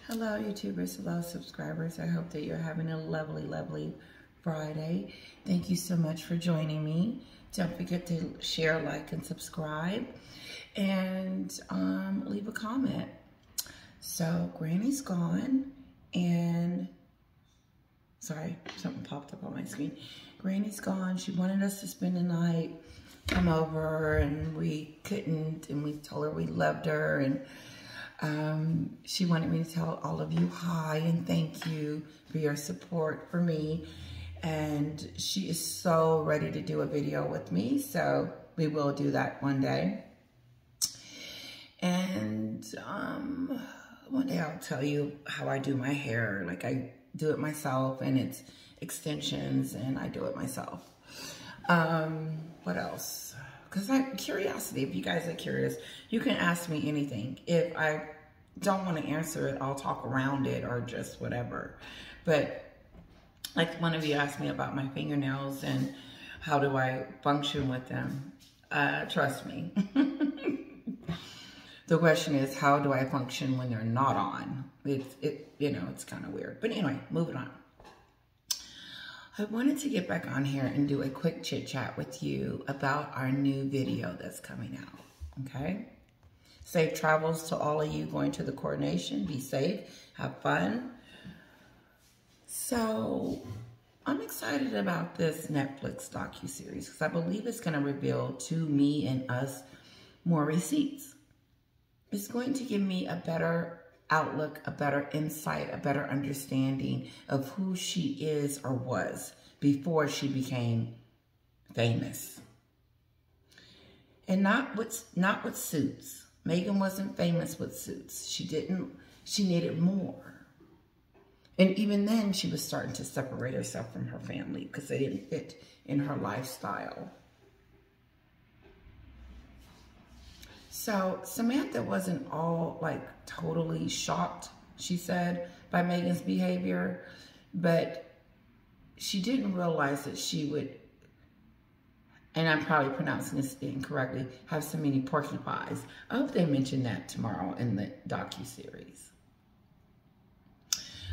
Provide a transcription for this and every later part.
Hello, YouTubers. Hello, subscribers. I hope that you're having a lovely, lovely Friday. Thank you so much for joining me. Don't forget to share, like, and subscribe, and leave a comment. So, Granny's gone, and sorry, something popped up on my screen. Granny's gone. She wanted us to spend the night, come over, and we couldn't, and we told her we loved her, and she wanted me to tell all of you hi and thank you for your support for me. And she is so ready to do a video with me, so we will do that one day. And one day I'll tell you how I do my hair. Like, I do it myself, and it's extensions, and I do it myself. What else? Because curiosity, if you guys are curious, you can ask me anything. If I don't want to answer it, I'll talk around it or just whatever. But like one of you asked me about my fingernails and how do I function with them. Trust me. The question is, how do I function when they're not on? It's kind of weird. But anyway, moving on. I wanted to get back on here and do a quick chit chat with you about our new video that's coming out, okay? Safe travels to all of you going to the coronation. Be safe, have fun. So, I'm excited about this Netflix docuseries because I believe it's gonna reveal to me and us more receipts. It's going to give me a better outlook, a better insight, a better understanding of who she is or was before she became famous. And not with suits. Maghen wasn't famous with suits. She needed more. And even then she was starting to separate herself from her family because they didn't fit in her lifestyle. So Samantha wasn't all like totally shocked, she said, by Maghen's behavior, but she didn't realize that she would, and I'm probably pronouncing this incorrectly, have so many porcupines. I hope they mention that tomorrow in the docuseries.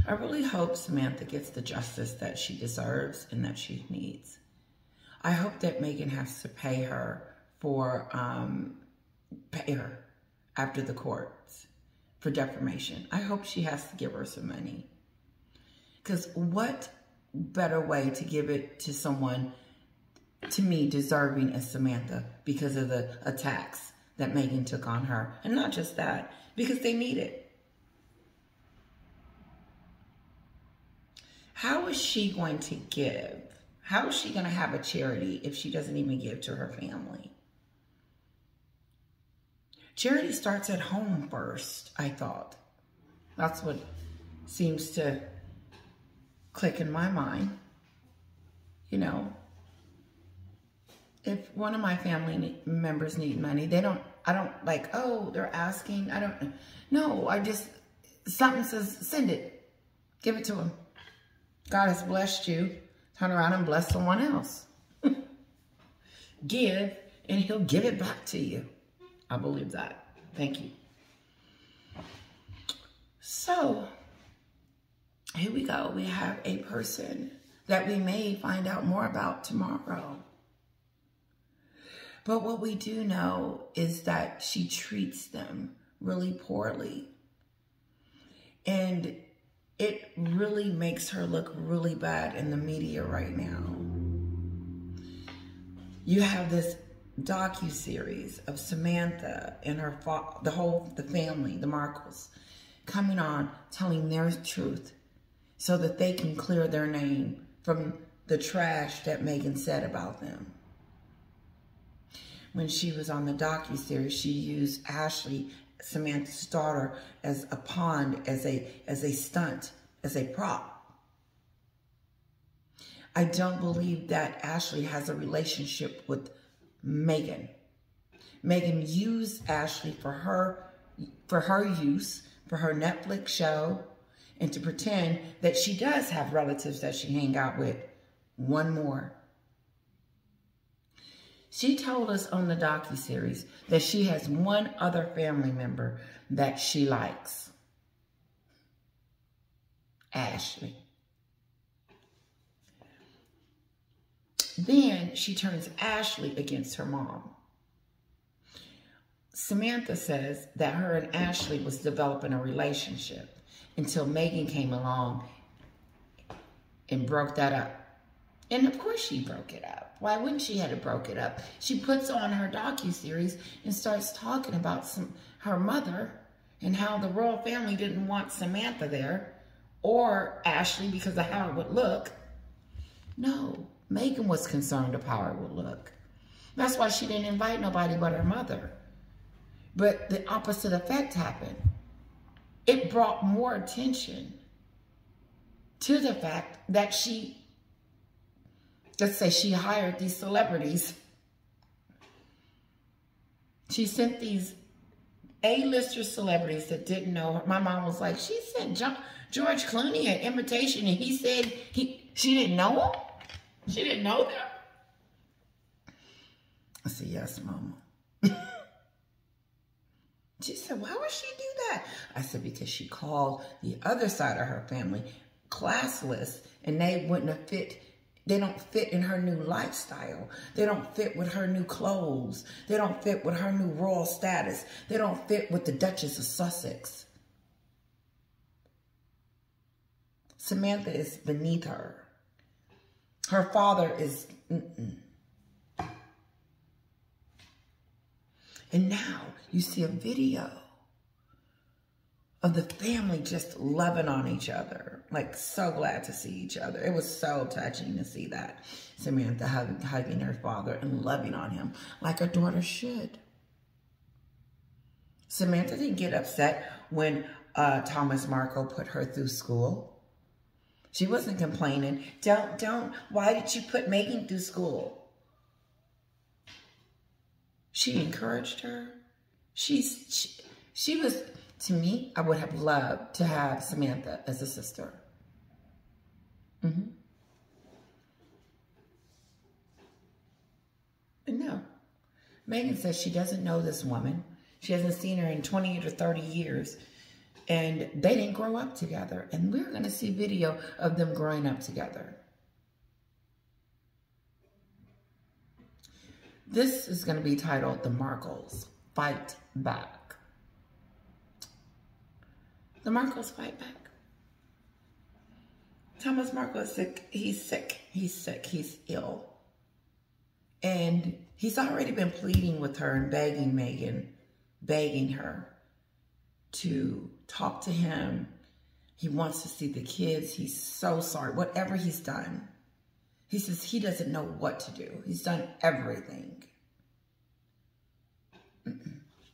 I really hope Samantha gets the justice that she deserves and that she needs. I hope that Maghen has to pay her after the courts for defamation. I hope she has to give her some money. Because what better way to give it to someone, to me, deserving as Samantha because of the attacks that Maghen took on her. And not just that, because they need it. How is she going to give? How is she going to have a charity if she doesn't even give to her family? Charity starts at home first, I thought. That's what seems to click in my mind. You know, if one of my family members need money, I don't like, oh, they're asking. No, something says, send it. Give it to them. God has blessed you. Turn around and bless someone else. Give, and he'll give it back to you. I believe that. Thank you. So, here we go. We have a person that we may find out more about tomorrow. But what we do know is that she treats them really poorly. And it really makes her look really bad in the media right now. You have this docuseries of Samantha and her the family, the Markles, coming on telling their truth so that they can clear their name from the trash that Maghen said about them. When she was on the docuseries, she used Ashley, Samantha's daughter, as a pawn, as a stunt, as a prop. I don't believe that Ashley has a relationship with Maghen. Maghen used Ashley for her use, for her Netflix show, and to pretend that she does have relatives that she hang out with. One more. She told us on the docuseries that she has one other family member that she likes. Ashley. Then she turns Ashley against her mom. Samantha says that her and Ashley was developing a relationship until Maghen came along and broke that up. And of course she broke it up. Why wouldn't she have broke it up? She puts on her docuseries and starts talking about her mother and how the royal family didn't want Samantha there or Ashley because of how it would look. No, Maghen was concerned of how it would look. That's why she didn't invite nobody but her mother. But the opposite effect happened. It brought more attention to the fact that she, let's say she hired these celebrities. She sent these A-lister celebrities that didn't know her. My mom was like, she sent George Clooney an invitation and he said she didn't know him? She didn't know them? I said, yes, Mama. She said, why would she do that? I said, because she called the other side of her family classless and they wouldn't have fit. They don't fit in her new lifestyle. They don't fit with her new clothes. They don't fit with her new royal status. They don't fit with the Duchess of Sussex. Samantha is beneath her. Her father is, And now you see a video of the family just loving on each other. Like, so glad to see each other. It was so touching to see that. Samantha hugging her father and loving on him like a daughter should. Samantha didn't get upset when Thomas Markle put her through school. She wasn't complaining. Why did you put Maghen through school? She encouraged her. She was, to me, I would have loved to have Samantha as a sister. But no. Maghen says she doesn't know this woman. She hasn't seen her in 20 or 30 years. And they didn't grow up together. And we're going to see video of them growing up together. This is going to be titled The Markles Fight Back. The Markles fight back. Thomas Markle is sick. He's sick. He's sick. He's ill. And he's already been pleading with her and begging Maghen, begging her to talk to him. He wants to see the kids. He's so sorry. Whatever he's done. He says he doesn't know what to do. He's done everything.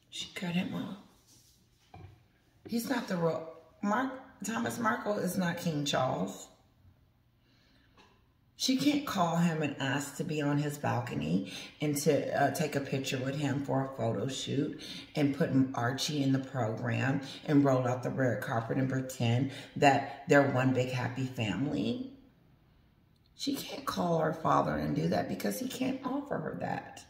She cut him off. He's not the royal. Thomas Markle is not King Charles. She can't call him and ask to be on his balcony and to take a picture with him for a photo shoot and put Archie in the program and roll out the red carpet and pretend that they're one big happy family. She can't call her father and do that because he can't offer her that.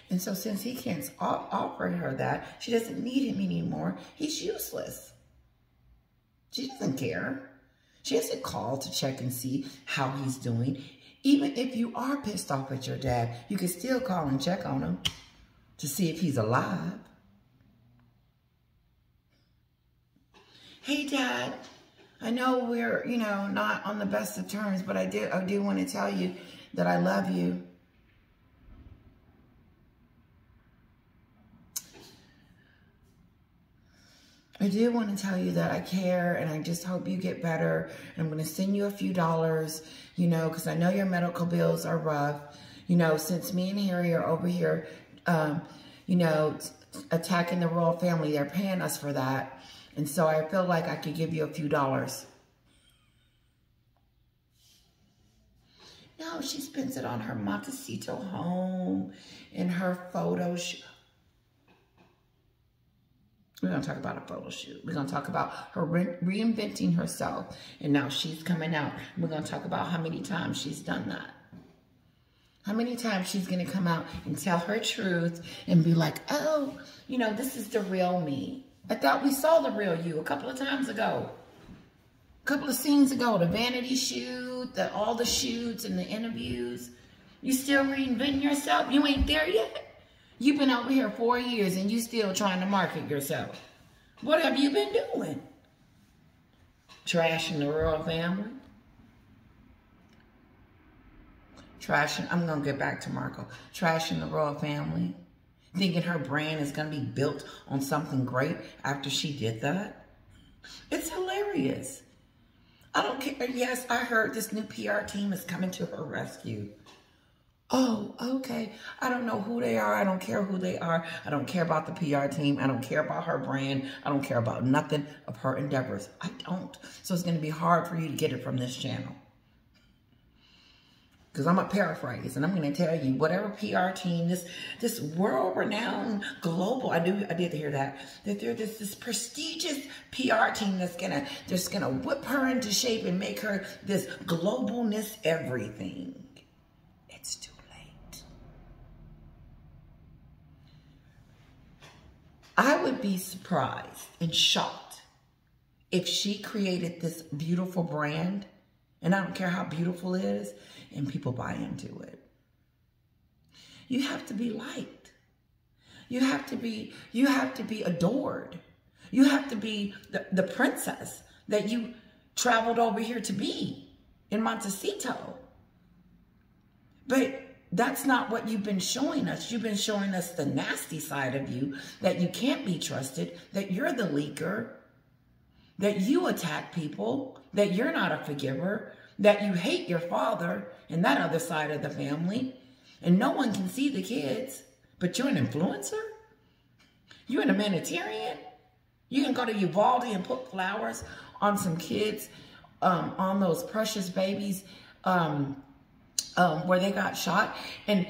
And so since he can't offer her that, she doesn't need him anymore. He's useless. She doesn't care. She doesn't call to check and see how he's doing. Even if you are pissed off at your dad, you can still call and check on him to see if he's alive. Hey, Dad. I know we're, not on the best of terms, but I do want to tell you that I love you. I do want to tell you that I care and I just hope you get better. And I'm going to send you a few dollars, because I know your medical bills are rough. Since me and Harry are over here, attacking the royal family, they're paying us for that. And so I feel like I could give you a few dollars. No, she spends it on her Montecito home and her photo shoot. We're going to talk about a photo shoot. We're going to talk about her reinventing herself. And now she's coming out. We're going to talk about how many times she's done that. How many times she's going to come out and tell her truth and be like, oh, this is the real me. I thought we saw the real you a couple of times ago. A couple of scenes ago, the vanity shoot, all the shoots and the interviews. You still reinventing yourself? You ain't there yet? You've been over here 4 years and you still trying to market yourself. What have you been doing? Trashing the royal family? I'm going to get back to Markle. Trashing the royal family? Thinking her brand is going to be built on something great after she did that? It's hilarious. I don't care. Yes, I heard this new PR team is coming to her rescue. Oh, okay. I don't know who they are. I don't care who they are. I don't care about the PR team. I don't care about her brand. I don't care about nothing of her endeavors. I don't. So it's going to be hard for you to get it from this channel. Because I'm going to paraphrase and I'm going to tell you whatever PR team, this world-renowned global, I did hear that there's this prestigious PR team that's just gonna whip her into shape and make her this globalness everything. It's too late. I would be surprised and shocked if she created this beautiful brand, and I don't care how beautiful it is, and people buy into it. You have to be liked. You have to be adored. You have to be the princess that you traveled over here to be in Montecito. But that's not what you've been showing us. You've been showing us the nasty side of you, that you can't be trusted, that you're the leaker, that you attack people, that you're not a forgiver, that you hate your father and that other side of the family, and no one can see the kids, but you're an influencer? You're an humanitarian? You can go to Uvalde and put flowers on some kids, on those precious babies, where they got shot, and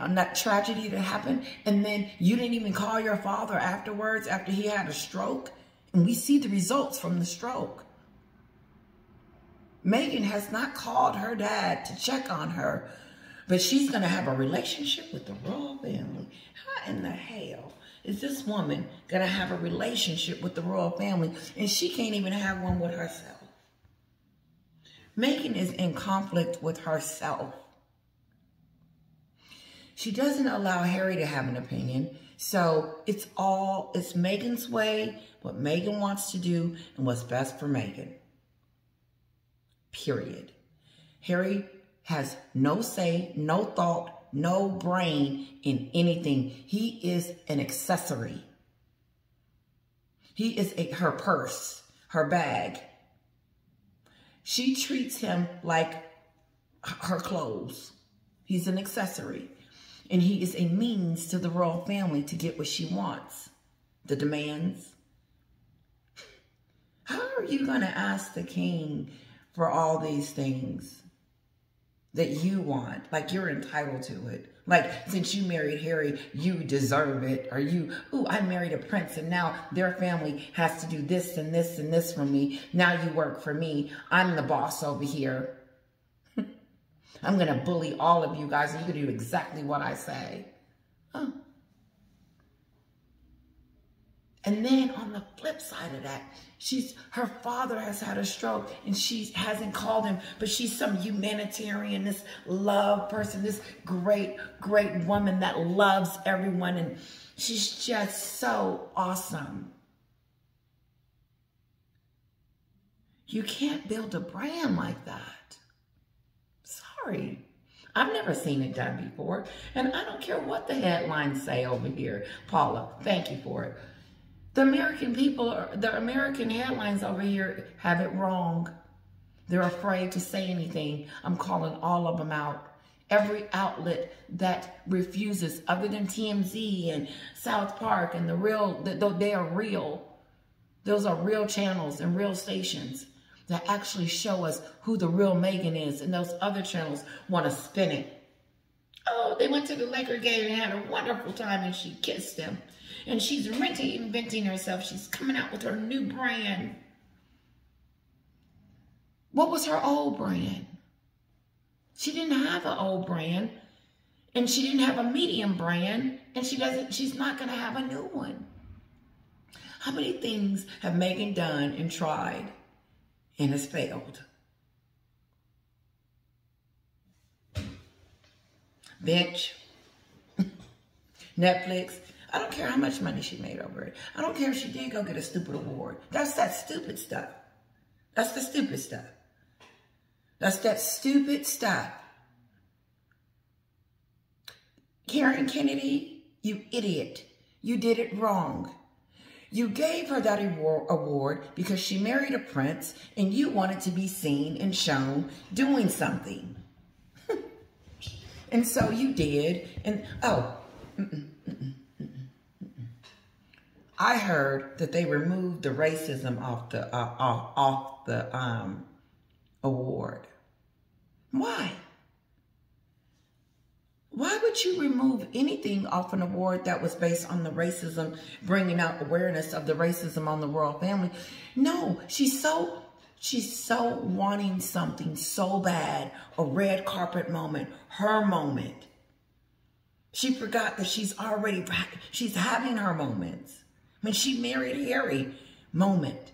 on that tragedy that happened, and then you didn't even call your father afterwards after he had a stroke, and we see the results from the stroke. Maghen has not called her dad to check on her, but she's going to have a relationship with the royal family. How in the hell is this woman going to have a relationship with the royal family and she can't even have one with herself? Maghen is in conflict with herself. She doesn't allow Harry to have an opinion. So it's Meghan's way, what Maghen wants to do, and what's best for Maghen. Period. Harry has no say, no thought, no brain in anything. He is an accessory. He is her purse, her bag. She treats him like her clothes. He's an accessory. And he is a means to the royal family to get what she wants. The demands. How are you going to ask the king for all these things that you want? Like you're entitled to it. Like, since you married Harry, you deserve it. Or I married a prince and now their family has to do this and this and this for me. Now you work for me. I'm the boss over here. I'm going to bully all of you guys and you're going to do exactly what I say. Huh. And then on the flip side of that, her father has had a stroke and she hasn't called him, but she's some humanitarian, this love person, this great, great woman that loves everyone. And she's just so awesome. You can't build a brand like that. Sorry. I've never seen it done before. And I don't care what the headlines say over here. Paula, thank you for it. The American people, the American headlines over here have it wrong. They're afraid to say anything. I'm calling all of them out. Every outlet that refuses, other than TMZ and South Park and they are real. Those are real channels and real stations that actually show us who the real Maghen is. And those other channels want to spin it. Oh, they went to the Laker game and had a wonderful time and she kissed him. And she's reinventing herself. She's coming out with her new brand. What was her old brand? She didn't have an old brand. And she didn't have a medium brand. And she's not going to have a new one. How many things have Maghen done and tried and has failed? Bench, Netflix. I don't care how much money she made over it. I don't care if she did go get a stupid award. That's that stupid stuff. That's the stupid stuff. That's that stupid stuff. Karen Kennedy, you idiot. You did it wrong. You gave her that award because she married a prince and you wanted to be seen and shown doing something. And so you did. And, oh, I heard that they removed the racism off the award. Why? Why would you remove anything off an award that was based on the racism, bringing out awareness of the racism on the royal family? No, she's so wanting something so bad, a red carpet moment, her moment. She forgot that she's having her moments. When she married Harry, moment.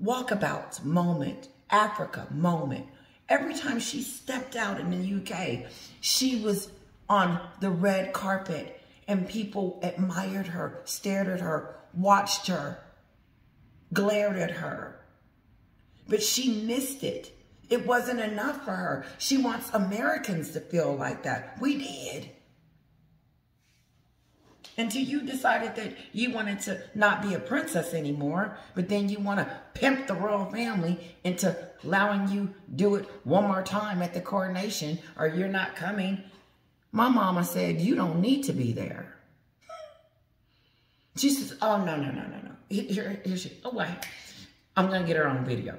Walkabouts, moment. Africa, moment. Every time she stepped out in the UK, she was on the red carpet and people admired her, stared at her, watched her, glared at her. But she missed it. It wasn't enough for her. She wants Americans to feel like that. We did. Until you decided that you wanted to not be a princess anymore, but then you want to pimp the royal family into allowing you do it one more time at the coronation, or you're not coming. My mama said, you don't need to be there. She says, oh, no. Here she, oh, wait. I'm going to get her on video.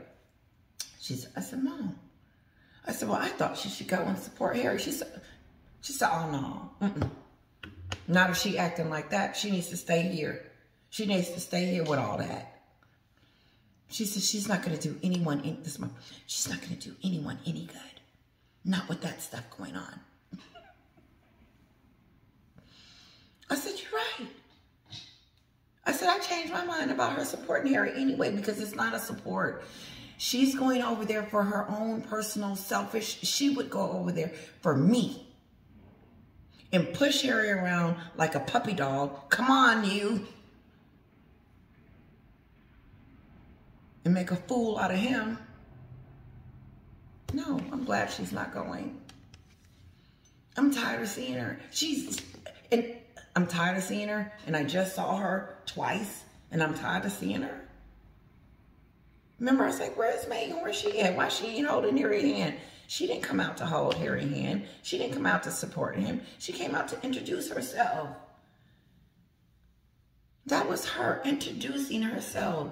I said, Mom. I said, well, I thought she should go and support Harry. She said, oh, no. Not if she acting like that. She needs to stay here. She needs to stay here with all that. She said she's not going to do anyone she's not going to do anyone any good. Not with that stuff going on. I said, you're right. I said, I changed my mind about her supporting Harry anyway because it's not a support. She's going over there for her own personal selfish. She would go over there for me. And push Harry around like a puppy dog. Come on, you. And make a fool out of him. No, I'm glad she's not going. I'm tired of seeing her. I'm tired of seeing her, and I just saw her twice, and I'm tired of seeing her. Remember, I was like, where's Maghen? Where's she at? Why she ain't holding Harry's hand? She didn't come out to hold Harry's hand. She didn't come out to support him. She came out to introduce herself. That was her introducing herself.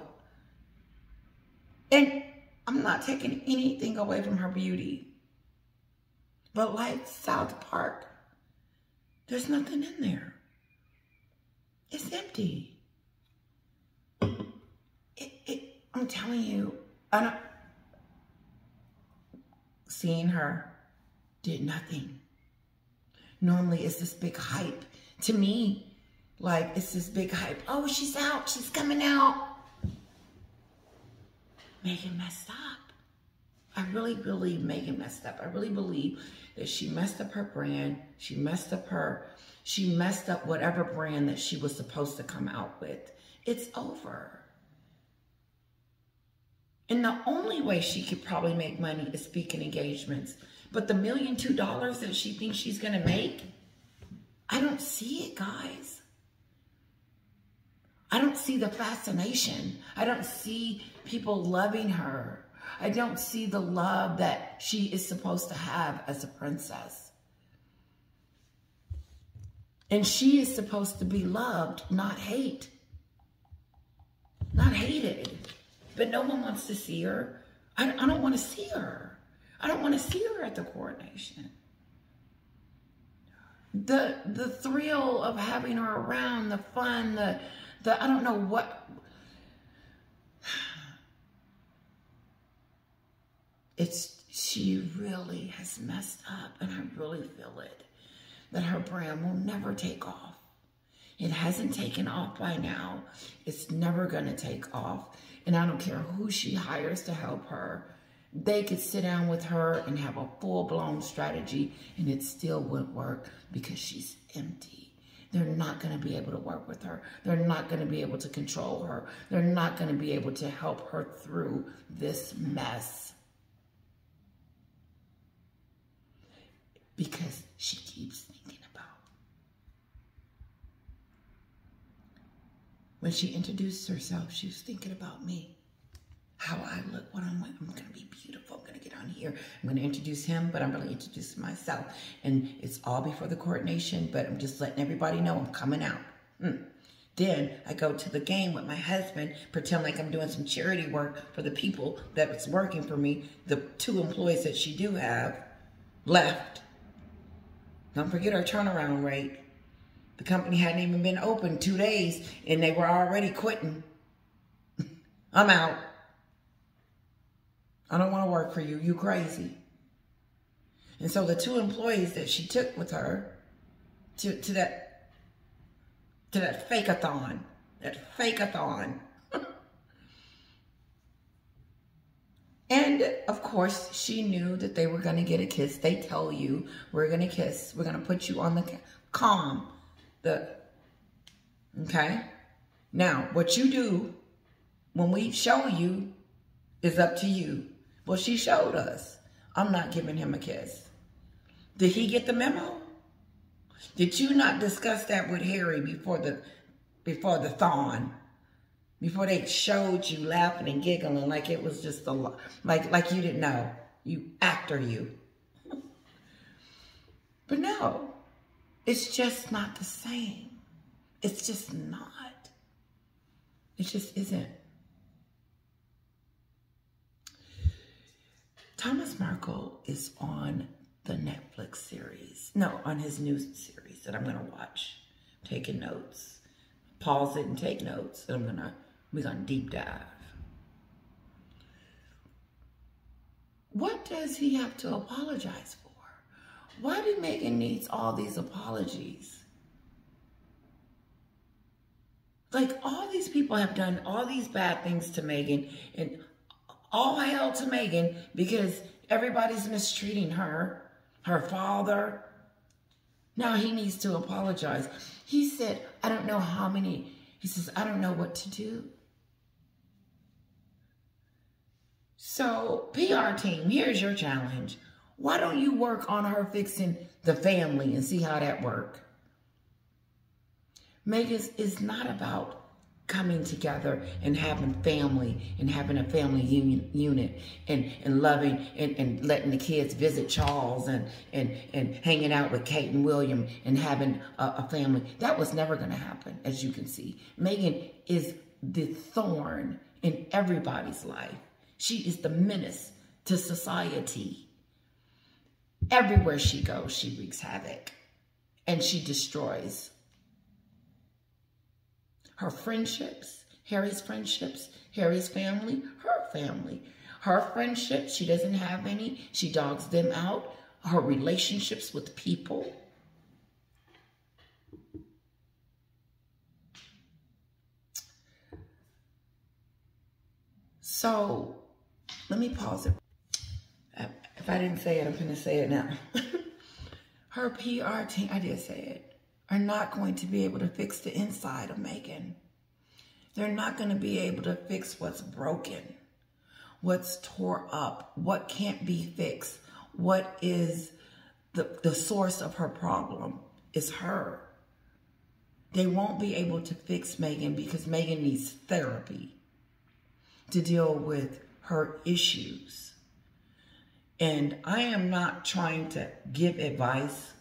And I'm not taking anything away from her beauty. But like South Park, there's nothing in there. It's empty. I'm telling you, seeing her did nothing. Normally it's this big hype. To me, like it's this big hype. Oh, she's out, she's coming out. Maghen messed up. I really believe Maghen messed up. I really believe that she messed up her brand. She messed up whatever brand that she was supposed to come out with. It's over. And the only way she could probably make money is speaking engagements. But the $1.2 million that she thinks she's going to make, I don't see it, guys. I don't see the fascination. I don't see people loving her. I don't see the love that she is supposed to have as a princess. And she is supposed to be loved, not hate. Not hated. But no one wants to see her. I don't want to see her. I don't want to see her at the coronation. The thrill of having her around, the fun, the I don't know what. She really has messed up, and I really feel it. That her brand will never take off. It hasn't taken off by now. It's never going to take off. And I don't care who she hires to help her. They could sit down with her and have a full-blown strategy, and it still wouldn't work because she's empty. They're not going to be able to work with her. They're not going to be able to control her. They're not going to be able to help her through this mess. Because she keeps thinking about. When she introduced herself, she was thinking about me. How I look, what I'm going to be beautiful. I'm going to get on here. I'm going to introduce him, but I'm going to introduce myself. And it's all before the coordination, but I'm just letting everybody know I'm coming out. Then I go to the game with my husband, pretend like I'm doing some charity work for the people that's working for me. The 2 employees that she do have left. Don't forget our turnaround rate. The company hadn't even been open 2 days, and they were already quitting. I'm out. I don't want to work for you. You crazy. And so the 2 employees that she took with her to that fake-a-thon, And of course, she knew that they were going to get a kiss. They tell you, we're going to kiss. We're going to put you on the calm. Okay? Now, what you do when we show you is up to you. Well, she showed us. I'm not giving him a kiss. Did he get the memo? Did you not discuss that with Harry before the thon? Before they showed you laughing and giggling like it was just like you didn't know. You actor you. But no, it's just not the same. It's just not. It just isn't. Thomas Markle is on the Netflix series. No, on his new series that I'm going to watch. Taking notes. Pause it and take notes. And we're going to deep dive. What does he have to apologize for? Why do Maghen needs all these apologies? Like, all these people have done all these bad things to Maghen, and all hail to Maghen because everybody's mistreating her, her father. Now he needs to apologize. He said, I don't know how many. He says, I don't know what to do. So, PR team, here's your challenge. Why don't you work on her fixing the family and see how that works? Maghen is not about coming together and having family and having a family unit and loving and letting the kids visit Charles and hanging out with Kate and William and having a family. That was never going to happen, as you can see. Maghen is the thorn in everybody's life. She is the menace to society. Everywhere she goes, she wreaks havoc and she destroys. Her friendships, Harry's family, her family. Her friendships, she doesn't have any. She dogs them out. Her relationships with people. So, let me pause it. If I didn't say it, I'm going to say it now. Her PR team, I did say it, are not going to be able to fix the inside of Maghen. They're not going to be able to fix what's broken, what's tore up, what can't be fixed, what is the source of her problem is her. They won't be able to fix Maghen because Maghen needs therapy to deal with her issues. And I am not trying to give advice,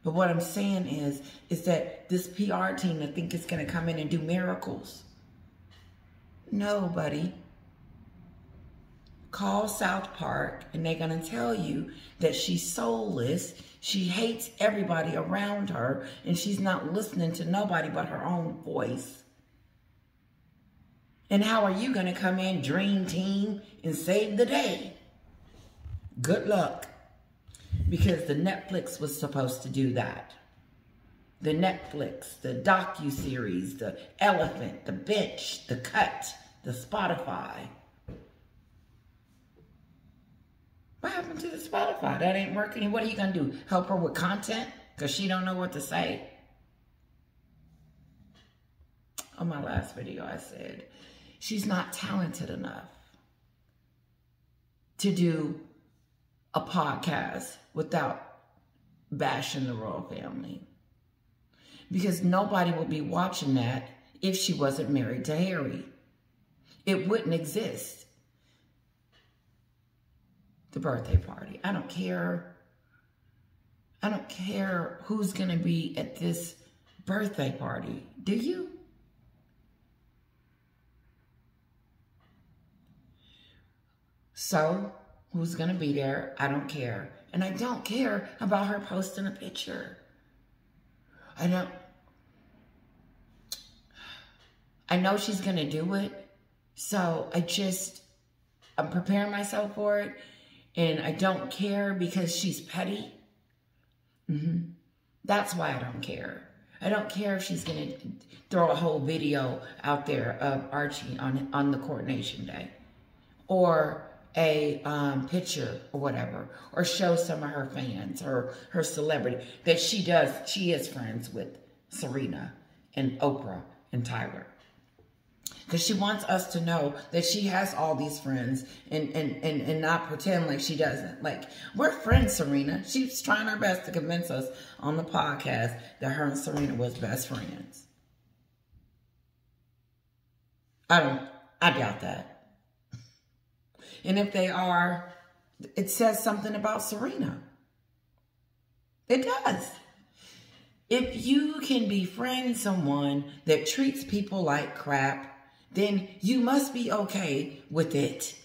but what I'm saying is that this PR team that think it's going to come in and do miracles. No, buddy. Call South Park and they're going to tell you that she's soulless. She hates everybody around her and she's not listening to nobody but her own voice. And how are you going to come in, dream team, and save the day? Good luck. Because the Netflix was supposed to do that. the Netflix, the docu-series, the Elephant, the Bench, the Cut, the Spotify. What happened to the Spotify? That ain't working. What are you going to do? Help her with content? Because she don't know what to say? On my last video, I said, she's not talented enough to do a podcast without bashing the royal family. Because nobody would be watching that if she wasn't married to Harry. It wouldn't exist. The birthday party. I don't care. I don't care who's going to be at this birthday party. Do you? So, who's going to be there? I don't care. And I don't care about her posting a picture. I know she's going to do it. So, I'm preparing myself for it. And I don't care because she's petty. That's why I don't care. I don't care if she's going to throw a whole video out there of Archie on the coronation day. Or a picture or whatever, or show some of her fans or her celebrity that she is friends with Serena and Oprah and Tyler. Because she wants us to know that she has all these friends and not pretend like she doesn't. Like, we're friends, Serena. She's trying her best to convince us on the podcast that her and Serena was best friends. I doubt that. And if they are, it says something about Serena. It does. If you can befriend someone that treats people like crap, then you must be okay with it.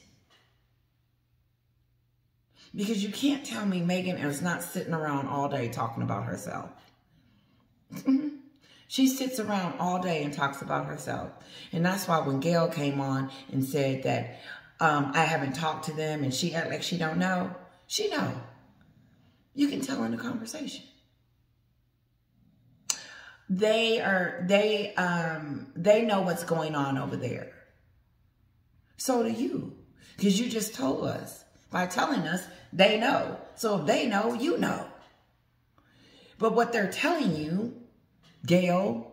Because you can't tell me Maghen is not sitting around all day talking about herself. She sits around all day and talks about herself. And that's why when Gail came on and said that I haven't talked to them and she act like she don't know, she know. You can tell in the conversation. They know what's going on over there. So do you. Because you just told us. By telling us, they know. So if they know, you know. But what they're telling you, Gail,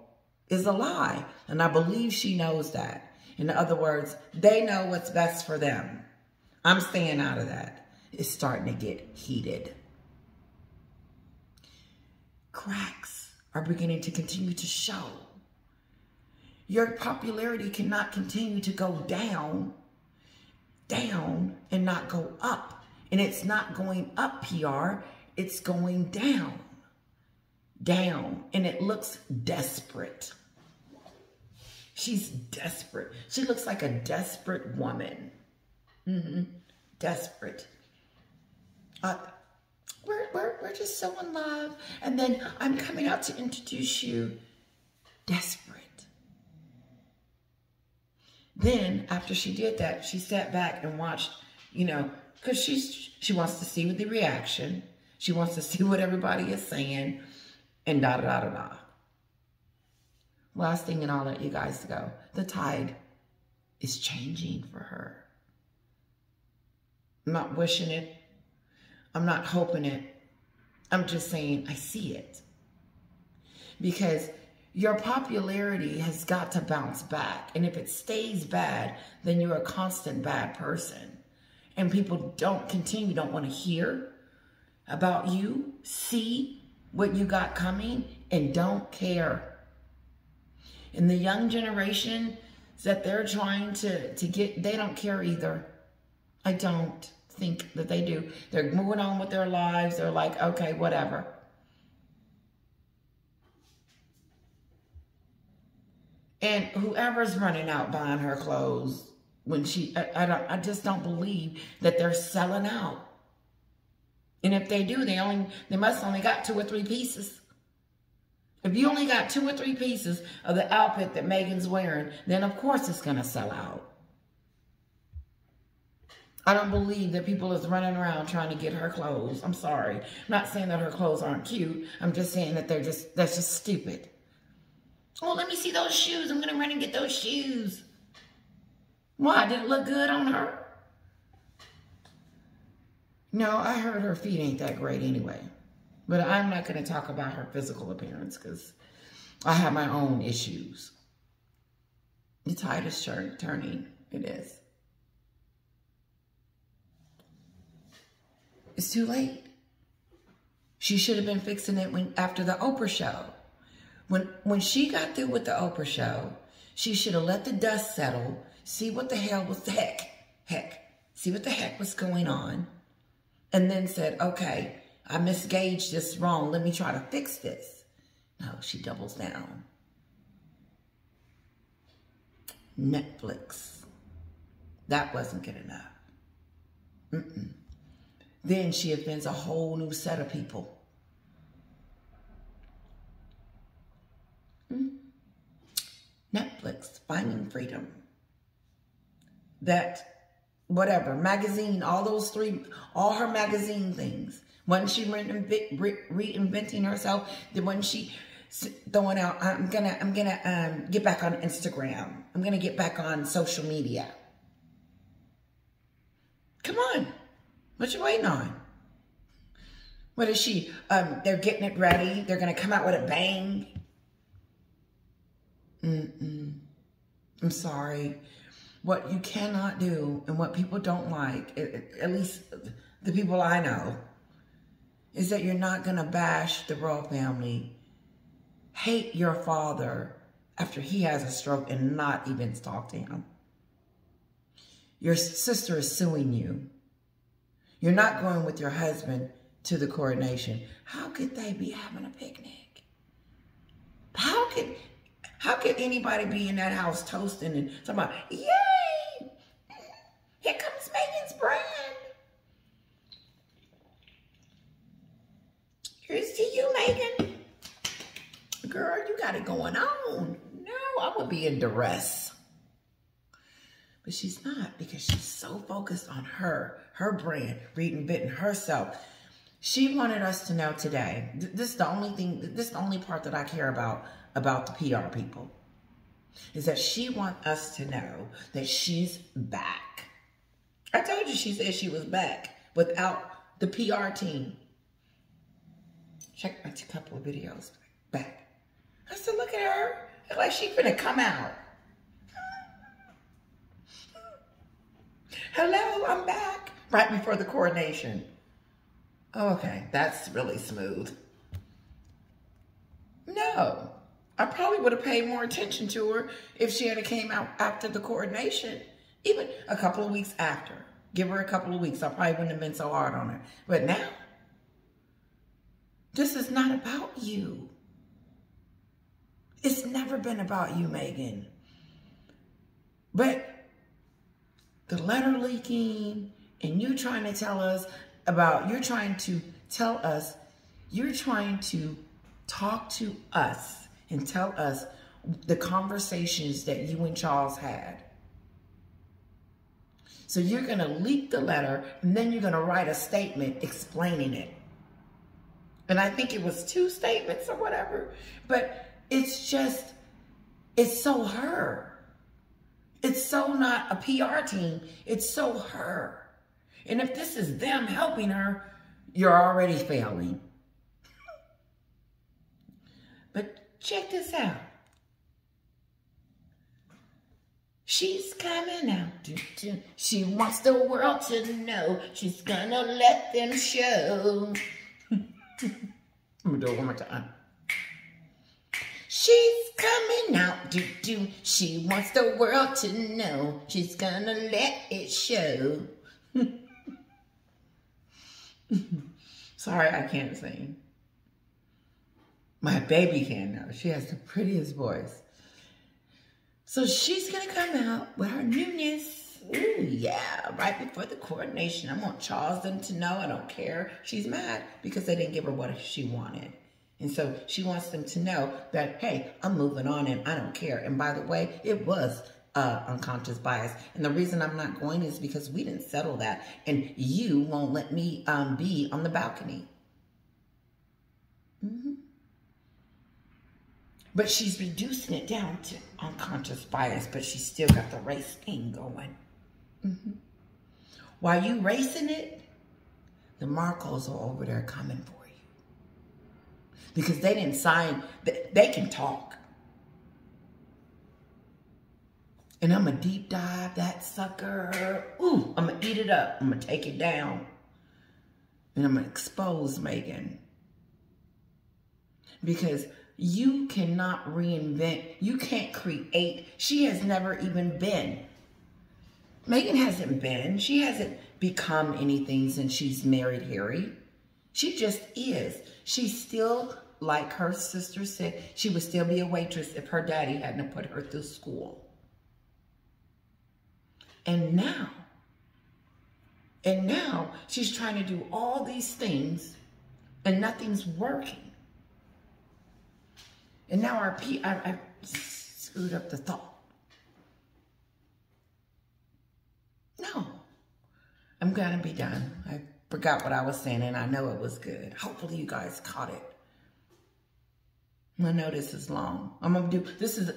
is a lie. And I believe she knows that. In other words, they know what's best for them. I'm staying out of that. It's starting to get heated. Cracks are beginning to continue to show. Your popularity cannot continue to go down, and not go up. And it's not going up, PR. It's going down. And it looks desperate. She's desperate. She looks like a desperate woman. Desperate. We're just so in love. And then I'm coming out to introduce you. Desperate. Then, after she did that, she sat back and watched, because she wants to see the reaction. She wants to see what everybody is saying. And da-da-da-da-da. Last thing, and I'll let you guys go. The tide is changing for her. I'm not wishing it. I'm not hoping it. I'm just saying I see it. Because your popularity has got to bounce back. And if it stays bad, then you're a constant bad person. And people don't want to hear about you, see what you got coming, and don't care. And the young generation that they're trying to get, they don't care either. I don't think that they do. They're moving on with their lives. They're like, okay, whatever. And whoever's running out buying her clothes, I just don't believe that they're selling out. And if they do, they must only got 2 or 3 pieces. If you only got 2 or 3 pieces of the outfit that Maghen's wearing, then of course it's going to sell out. I don't believe that people is running around trying to get her clothes. I'm sorry. I'm not saying that her clothes aren't cute. I'm just saying that that's just stupid. Oh, let me see those shoes. I'm going to run and get those shoes. Why? Did it look good on her? No, I heard her feet ain't that great anyway. But I'm not going to talk about her physical appearance because I have my own issues. The tide is turning. It is. It's too late. She should have been fixing it after the Oprah show. When she got through with the Oprah show, she should have let the dust settle, see what the hell was see what the heck was going on, and then said, okay, I misgauged this wrong. Let me try to fix this. No, she doubles down. Netflix. That wasn't good enough. Then she offends a whole new set of people. Netflix, Finding Freedom. That, whatever, magazine, all those three, all her magazine things. Wasn't she reinventing herself? Then wasn't she throwing out, I'm gonna get back on Instagram. I'm gonna get back on social media. Come on. What you waiting on? What is she? They're getting it ready. They're going to come out with a bang. I'm sorry. What you cannot do and what people don't like, at least the people I know, is that you're not going to bash the royal family, hate your father after he has a stroke and not even talk to him. Your sister is suing you. You're not going with your husband to the coronation. How could they be having a picnic? How could anybody be in that house toasting and talking about, yay! Here comes Maghen's brand. Here's to you, Maghen. Girl, you got it going on. No, I would be in duress. But she's not, because she's so focused on her brand, reinventing herself. She wanted us to know today, this is the only part that I care about the PR people, is that she wants us to know that she's back. I told you she said she was back without the PR team. Check my couple of videos back. I said, look at her. It's like she's finna come out. Hello, I'm back. Right before the coronation. Okay, that's really smooth. No, I probably would have paid more attention to her if she had came out after the coronation, even a couple of weeks after. Give her a couple of weeks, I probably wouldn't have been so hard on her. But now, this is not about you. It's never been about you, Maghen. But the letter leaking and you trying to tell us about, you're trying to talk to us and tell us the conversations that you and Charles had. So you're going to leak the letter and then you're going to write a statement explaining it. And I think it was 2 statements or whatever, but it's so her. It's so not a PR team. It's so her. And if this is them helping her, you're already failing. But check this out. She's coming out. She wants the world to know. She's gonna let them show. I'm gonna do it one more time. She's coming out, she wants the world to know. She's gonna let it show. Sorry, I can't sing. My baby can now. She has the prettiest voice. So she's gonna come out with her newness. Ooh, yeah, right before the coronation. I want Charles them to know. I don't care. She's mad because they didn't give her what she wanted. And so she wants them to know that, hey, I'm moving on and I don't care. And by the way, it was unconscious bias. And the reason I'm not going is because we didn't settle that. And you won't let me be on the balcony. But she's reducing it down to unconscious bias, but she's still got the race thing going. While you racing it, the Markles are over there coming for you. Because they didn't sign, they can talk. And I'm going to deep dive that sucker. Ooh, I'm going to eat it up. I'm going to take it down. And I'm going to expose Maghen. Because you cannot reinvent. You can't create. She has never even been. Maghen hasn't been. She hasn't become anything since she's married Harry. She just is. She's still, like her sister said, she would still be a waitress if her daddy hadn't put her through school. And now she's trying to do all these things and nothing's working. And now I screwed up the thought. No, I'm gonna be done. I forgot what I was saying and I know it was good. Hopefully you guys caught it. I know this is long. I'm gonna do, this is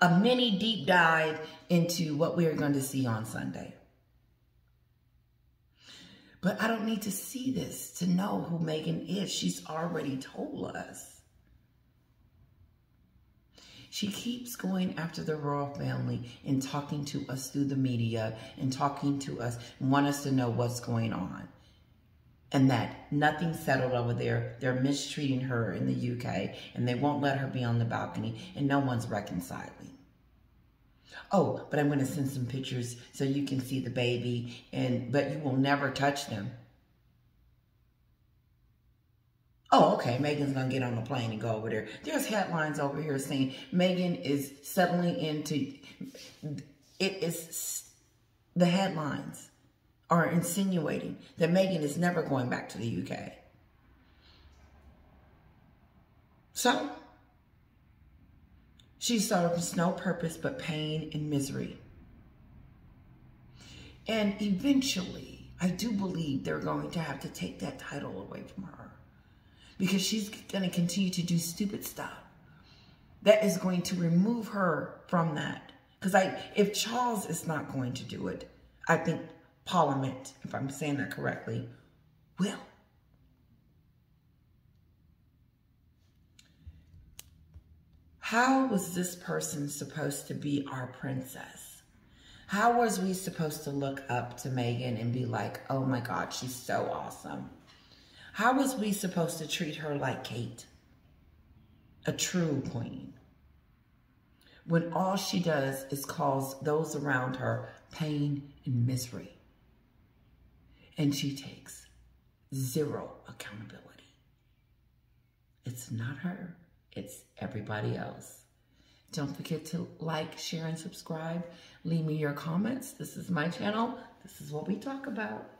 a mini deep dive into what we are going to see on Sunday. But I don't need to see this to know who Maghen is. She's already told us. She keeps going after the royal family and talking to us through the media and talking to us and want us to know what's going on. And that nothing's settled over there. They're mistreating her in the UK and they won't let her be on the balcony and no one's reconciling. Oh, but I'm going to send some pictures so you can see the baby, but you will never touch them. Oh, okay, Meghan's going to get on the plane and go over there. There's headlines over here saying Maghen is settling into, the headlines are insinuating that Maghen is never going back to the UK. So, she serves no purpose but pain and misery. And eventually, I do believe they're going to have to take that title away from her. Because she's going to continue to do stupid stuff. That is going to remove her from that. Because if Charles is not going to do it, I think Parliament, if I'm saying that correctly, will. How was this person supposed to be our princess? How was we supposed to look up to Maghen and be like, oh my God, she's so awesome? How was we supposed to treat her like Kate, a true queen, when all she does is cause those around her pain and misery? And she takes zero accountability. It's not her. It's everybody else. Don't forget to like, share, and subscribe. Leave me your comments. This is my channel. This is what we talk about.